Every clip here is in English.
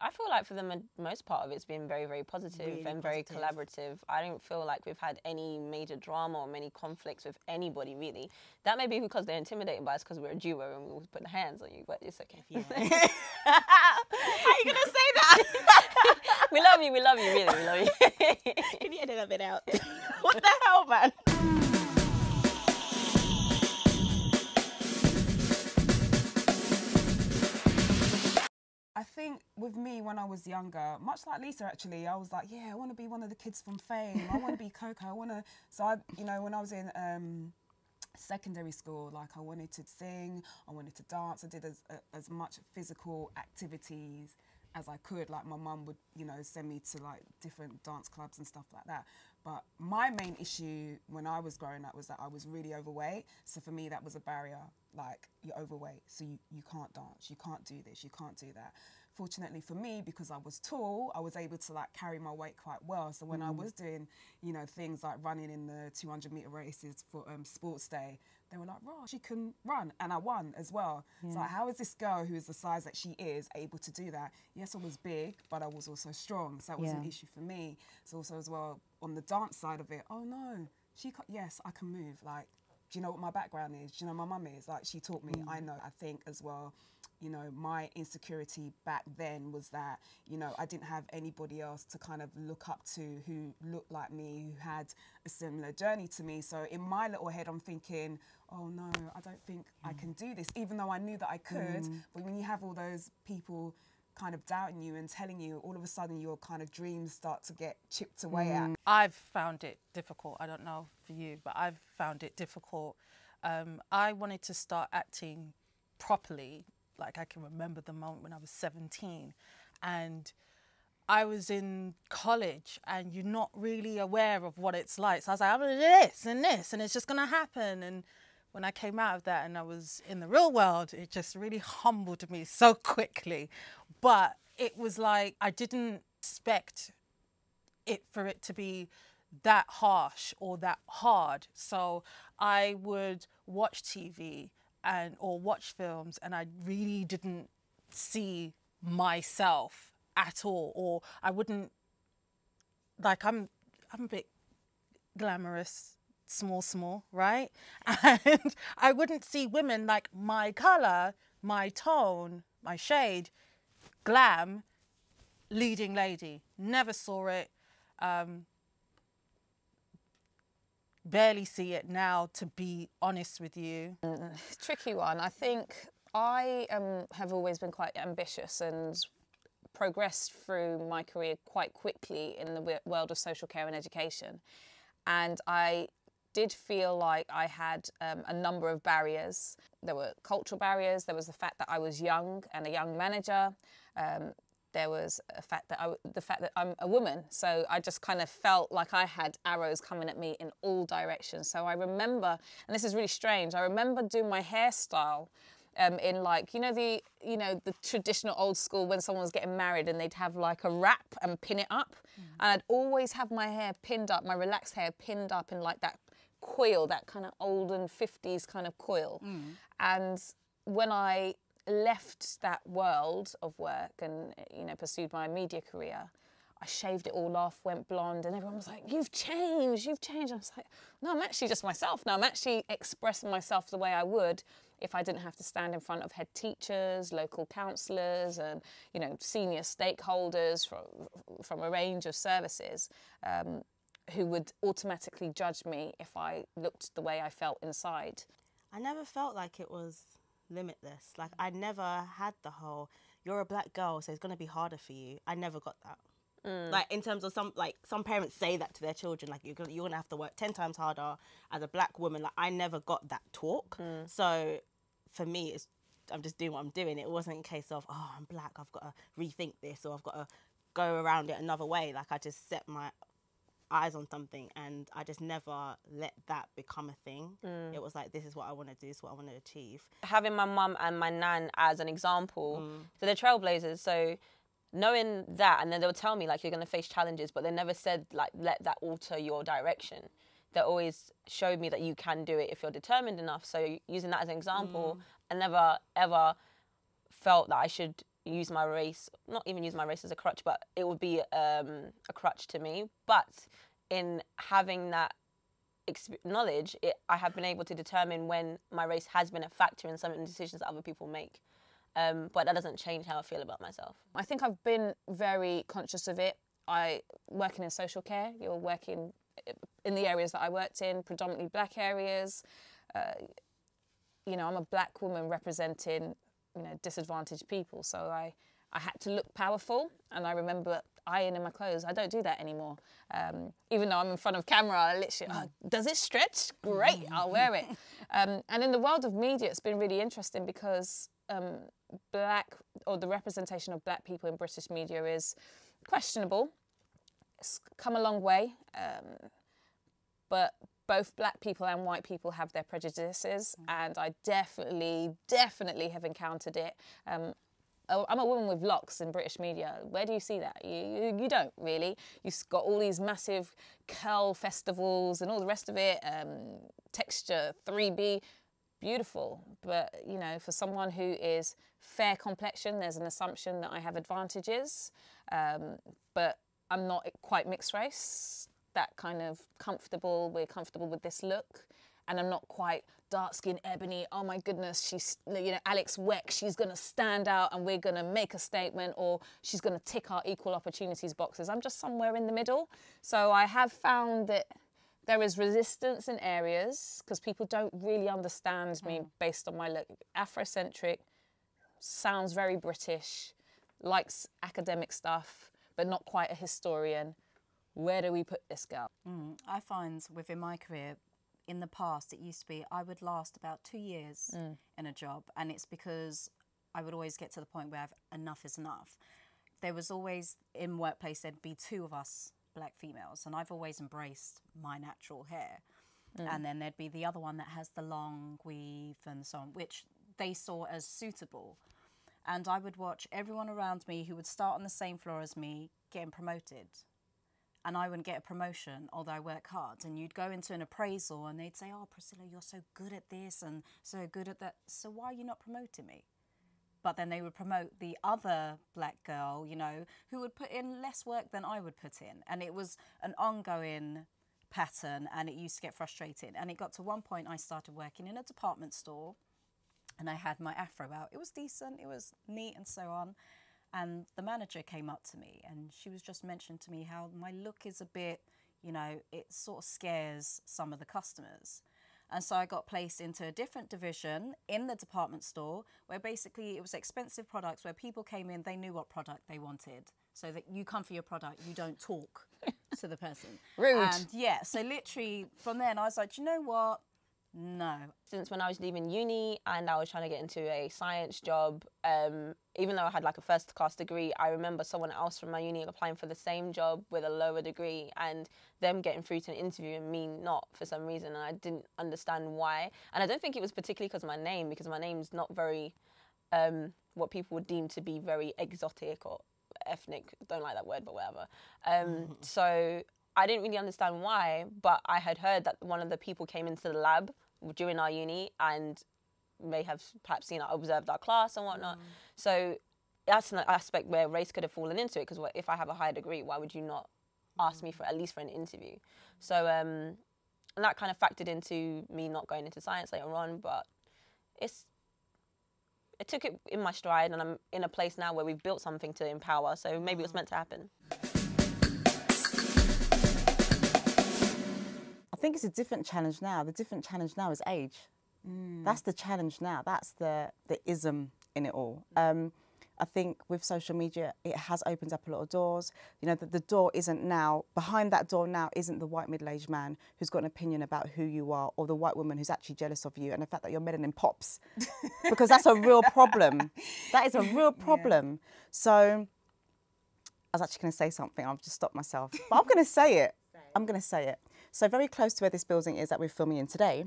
I feel like for the most part of it's been very, very positive Really and very positive. collaborative. I don't feel like we've had any major drama or many conflicts with anybody, really. That may be because they're intimidated by us because we're a duo and we always put hands on you, but it's okay. Yeah. How are you going to say that? We love you, really, we love you. Can you edit that bit out? What the hell, man? I think with me when I was younger, much like Lisa actually, I was like, yeah, I want to be one of the kids from Fame. I want to be Coco. I want to. So I, you know, when I was in secondary school, like I wanted to sing, I wanted to dance. I did as much physical activities as I could. Like my mum would, you know, send me to like different dance clubs and stuff like that. But my main issue when I was growing up was that I was really overweight. So for me, that was a barrier. Like, you're overweight, so you can't dance, you can't do this, you can't do that. Fortunately for me, because I was tall, I was able to like carry my weight quite well. So when I was doing, you know, things like running in the 200-meter races for sports day, they were like, "Rah, she can run," and I won as well. So like, how is this girl who is the size that she is able to do that? Yes, I was big, but I was also strong, so that was an issue for me. So also as well on the dance side of it, oh no, yes, I can move. Like, do you know what my background is? Do you know my mum is? Like, she taught me, I know. I think as well, you know, my insecurity back then was that, you know, I didn't have anybody else to kind of look up to who looked like me, who had a similar journey to me. So in my little head, I'm thinking, oh no, I don't think I can do this, even though I knew that I could. But when you have all those people kind of doubting you and telling you, all of a sudden your kind of dreams start to get chipped away at. I've found it difficult. I don't know for you, but I've found it difficult. I wanted to start acting properly. Like, I can remember the moment when I was 17 and I was in college and you're not really aware of what it's like. So I was like, I'm gonna do this and this and it's just gonna happen. And when I came out of that and I was in the real world, it just really humbled me so quickly. But it was like, I didn't expect for it to be that harsh or that hard. So I would watch TV or watch films and I really didn't see myself at all, or I wouldn't, like, I'm a bit glamorous, small, right? And I wouldn't see women like my colour, my tone, my shade, glam, leading lady. Never saw it. Barely see it now, to be honest with you. Tricky one. I think I have always been quite ambitious and progressed through my career quite quickly in the world of social care and education. And I did feel like I had a number of barriers. There were cultural barriers. There was the fact that I was young and a young manager. There was the fact that I'm a woman. So I just kind of felt like I had arrows coming at me in all directions. So I remember, and this is really strange, I remember doing my hairstyle in, like, you know, the traditional old school when someone was getting married and they'd have like a wrap and pin it up. And I'd always have my hair pinned up, my relaxed hair pinned up in like that coil, that kind of olden 50s kind of coil. And when I left that world of work and, you know, pursued my media career, I shaved it all off, went blonde, and everyone was like, you've changed. I was like, no, I'm actually just myself now. I'm actually expressing myself the way I would if I didn't have to stand in front of head teachers, local counsellors, and, you know, senior stakeholders from a range of services who would automatically judge me if I looked the way I felt inside. I never felt like it was limitless. Like, I never had the whole, you're a black girl, so it's going to be harder for you. I never got that. Like, in terms of some parents say that to their children, like, you're gonna have to work 10 times harder as a black woman. Like, I never got that talk. So for me, I'm just doing what I'm doing. It wasn't a case of, oh, I'm black, I've got to rethink this, or I've got to go around it another way. Like, I just set my eyes on something and I just never let that become a thing. It was like, this is what I want to do, this is what I want to achieve. Having my mum and my nan as an example, so they're trailblazers, so knowing that, and then they'll tell me, like, you're going to face challenges, but they never said, like, let that alter your direction. They always showed me that you can do it if you're determined enough. So using that as an example, I never, ever felt that I should use my race, not even use my race as a crutch, but it would be a crutch to me. But in having that knowledge, I have been able to determine when my race has been a factor in some of the decisions that other people make. But that doesn't change how I feel about myself. I think I've been very conscious of it. Working in social care, you're working in the areas that I worked in, predominantly black areas. You know, I'm a black woman representing, you know, disadvantaged people. So I had to look powerful. And I remember ironing my clothes. I don't do that anymore. Even though I'm in front of camera, I literally, does it stretch? Great, I'll wear it. And in the world of media, it's been really interesting because the representation of black people in British media is questionable. It's come a long way. But both black people and white people have their prejudices, and I definitely have encountered it. I'm a woman with locks in British media. Where do you see that? You don't really. You've got all these massive curl festivals and all the rest of it, texture, 3B, beautiful. But, you know, for someone who is fair complexion, there's an assumption that I have advantages, but I'm not quite mixed race. That kind of we're comfortable with this look. And I'm not quite dark-skinned ebony, oh my goodness, she's, you know, Alex Weck, she's gonna stand out and we're gonna make a statement, or she's gonna tick our equal opportunities boxes. I'm just somewhere in the middle. So I have found that there is resistance in areas because people don't really understand me based on my look. Afrocentric, sounds very British, likes academic stuff, but not quite a historian. Where do we put this girl? I find within my career, in the past, it used to be I would last about 2 years in a job, and it's because I would always get to the point where enough is enough. There was always, in workplace, there'd be 2 of us black females, and I've always embraced my natural hair. And then there'd be the other one that has the long weave and so on, which they saw as suitable. And I would watch everyone around me who would start on the same floor as me getting promoted. And I wouldn't get a promotion, although I work hard. And you'd go into an appraisal and they'd say, oh, Priscilla, you're so good at this and so good at that. So why are you not promoting me? But then they would promote the other black girl, you know, who would put in less work than I would put in. And it was an ongoing pattern, and it used to get frustrating. And it got to one point I started working in a department store and I had my afro out. It was decent, it was neat and so on. And the manager came up to me and she was just mentioning to me how my look is a bit, you know, it sort of scares some of the customers. And so I got placed into a different division in the department store where basically it was expensive products where people came in, they knew what product they wanted. So that you come for your product, you don't talk to the person. Rude. And yeah, so literally from then I was like, you know what? No. Since when I was leaving uni and I was trying to get into a science job, even though I had like a first class degree, I remember someone else from my uni applying for the same job with a lower degree and them getting through to an interview and me not for some reason, and I didn't understand why. And I don't think it was particularly because of my name, because my name's not very, what people would deem to be very exotic or ethnic. Don't like that word, but whatever. So I didn't really understand why, but I had heard that one of the people came into the lab during our uni and may have perhaps seen, observed our class and whatnot. So that's an aspect where race could have fallen into it, because if I have a higher degree, why would you not ask me for at least for an interview? So and that kind of factored into me not going into science later on, but it took it in my stride, and I'm in a place now where we've built something to empower, so maybe it was meant to happen. I think it's a different challenge now. The different challenge now is age. That's the challenge now. That's the ism in it all. I think with social media, it has opened up a lot of doors. You know, the door isn't now, behind that door now isn't the white middle-aged man who's got an opinion about who you are, or the white woman who's actually jealous of you and the fact that your melanin pops. Because that's a real problem. That is a real problem. Yeah. So I was actually going to say something. I've just stopped myself. But I'm going to say it. I'm going to say it. So very close to where this building is that we're filming in today,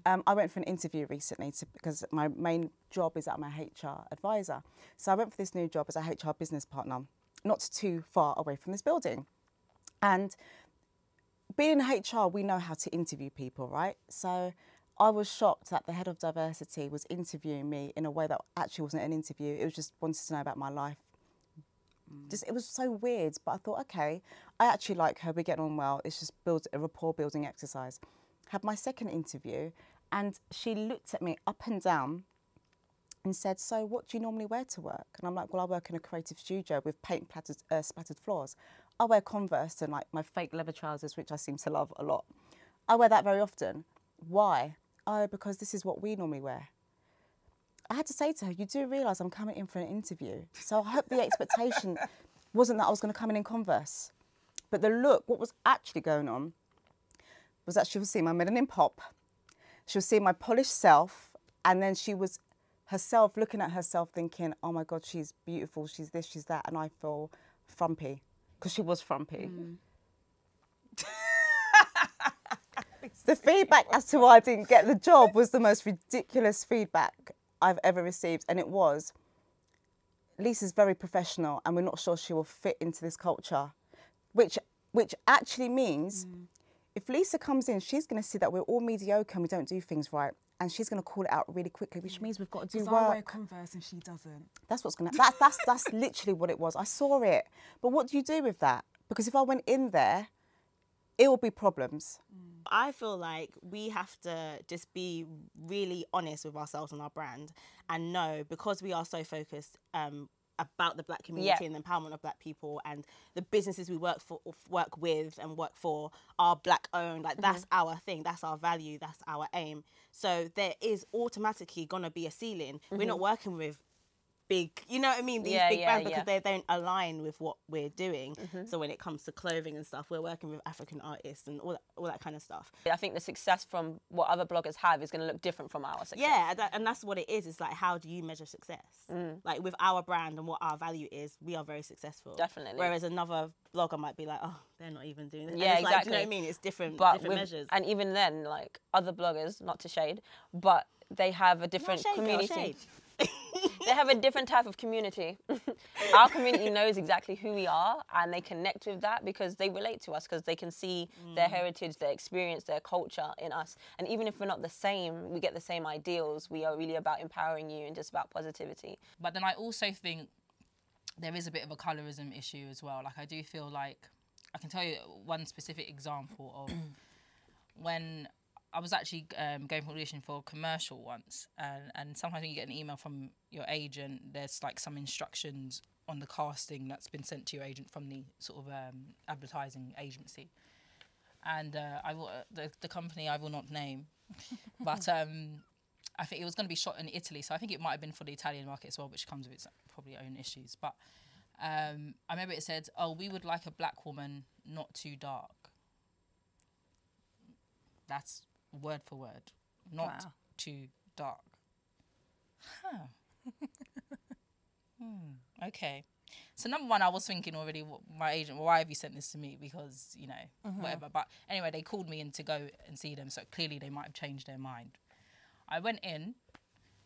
I went for an interview recently because my main job is that I'm a HR advisor. So I went for this new job as a HR business partner, not too far away from this building. And being in HR, we know how to interview people, right? So I was shocked that the head of diversity was interviewing me in a way that actually wasn't an interview. It was just wanted to know about my life. Just, it was so weird, but I thought, okay, I actually like her, we're getting on well, it's just build a rapport building exercise. Had my second interview and she looked at me up and down and said, so what do you normally wear to work? And I'm like, well, I work in a creative studio with paint splattered floors. I wear Converse and like my fake leather trousers, which I seem to love a lot. I wear that very often. Why? Oh, because this is what we normally wear. I had to say to her, you do realise I'm coming in for an interview. So I hope the expectation wasn't that I was going to come in Converse. But the look, what was actually going on was that she was seeing my melanin pop. She was seeing my polished self. And then she was herself looking at herself thinking, oh my God, she's beautiful, she's this, she's that. And I feel frumpy, because she was frumpy. The feedback as to why I didn't get the job was the most ridiculous feedback I've ever received. And it was, Lisa's very professional and we're not sure she will fit into this culture. Which actually means if Lisa comes in, she's going to see that we're all mediocre and we don't do things right. And she's going to call it out really quickly, which means we've got to do work. I wear Converse and she doesn't. That's what's going to, that's literally what it was. I saw it. But what do you do with that? Because if I went in there, it will be problems. I feel like we have to just be really honest with ourselves and our brand and know, because we are so focused about the black community and the empowerment of black people, and the businesses we work with and work for are black owned. Like that's our thing, that's our value, that's our aim. So there is automatically gonna be a ceiling. We're not working with big, you know what I mean, these big brands, because they don't align with what we're doing. So when it comes to clothing and stuff, we're working with African artists and all that kind of stuff. I think the success from what other bloggers have is going to look different from our success. Yeah, and that's what it is. It's like, how do you measure success? Like with our brand and what our value is, we are very successful. Definitely. Whereas another blogger might be like, oh, they're not even doing this. Yeah, exactly. Like, do you know what I mean? It's different measures. And even then, like other bloggers, not to shade, but they have a different community. They have a different type of community. Our community knows exactly who we are and they connect with that because they relate to us, because they can see their heritage, their experience, their culture in us. And even if we're not the same, we get the same ideals. We are really about empowering you and just about positivity. But then I also think there is a bit of a colorism issue as well. Like I do feel like, I can tell you one specific example of when I was actually going for audition for a commercial once, and sometimes when you get an email from your agent, there's like some instructions on the casting that's been sent to your agent from the sort of advertising agency. And the company I will not name, but I think it was going to be shot in Italy, so I think it might have been for the Italian market as well, which comes with its probably own issues. But I remember it said, oh, we would like a black woman, not too dark. That's word for word, not too dark. Okay. So number one, I was thinking already, my agent, well, why have you sent this to me? Because, you know, whatever. But anyway, they called me in to go and see them, so clearly they might have changed their mind. I went in,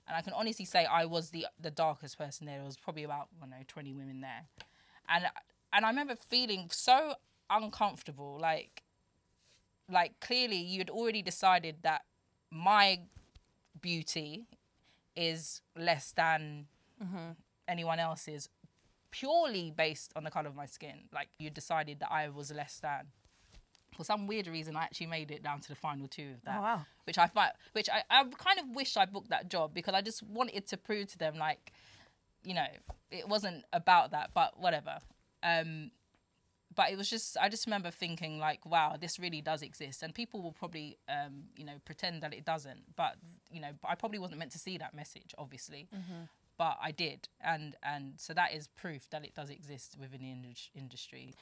and I can honestly say I was the darkest person there. There was probably about, I don't know, 20 women there. And I remember feeling so uncomfortable, like clearly you'd already decided that my beauty is less than anyone else's, purely based on the colour of my skin. Like you decided that I was less than. For some weird reason, I actually made it down to the final two of that. Oh, wow. Which I kind of wish I booked that job, because I just wanted to prove to them, like, you know, it wasn't about that, but whatever. But it was just, I just remember thinking like, wow, this really does exist. And people will probably, you know, pretend that it doesn't. But, you know, I probably wasn't meant to see that message, obviously. But I did. And so that is proof that it does exist within the industry.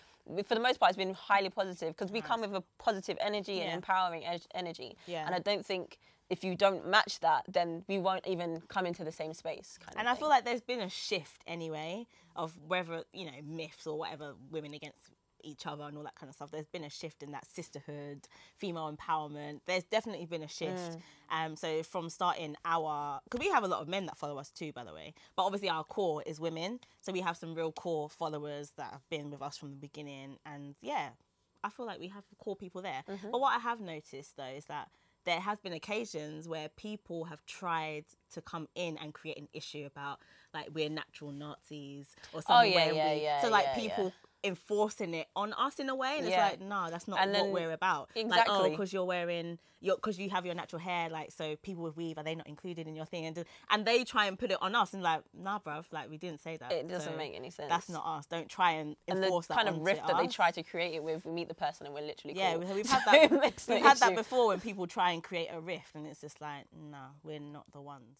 For the most part, it's been highly positive, because we come with a positive energy and empowering energy. And I don't think if you don't match that, then we won't even come into the same space. And I feel like there's been a shift anyway of whether, you know, myths or whatever, women against each other and all that kind of stuff. There's been a shift in that sisterhood, female empowerment. There's definitely been a shift. So from starting because we have a lot of men that follow us too, by the way, but obviously our core is women. So we have some real core followers that have been with us from the beginning. And yeah, I feel like we have core people there. But what I have noticed though is that there has been occasions where people have tried to come in and create an issue about like we're natural Nazis or something. So like people enforcing it on us in a way, and it's like, no, that's not what we're about. Exactly. Like, oh, because you're wearing because you have your natural hair, like, so people with weave, are they not included in your thing? And they try and put it on us, and like, nah, bruv, like, we didn't say that. It doesn't make any sense. That's not us. Don't try and enforce that. And the kind of rift that they us. try to create it with, we meet the person and we're literally yeah, cool. we've had that. We've had that before when people try and create a rift, and it's just like, no, we're not the ones.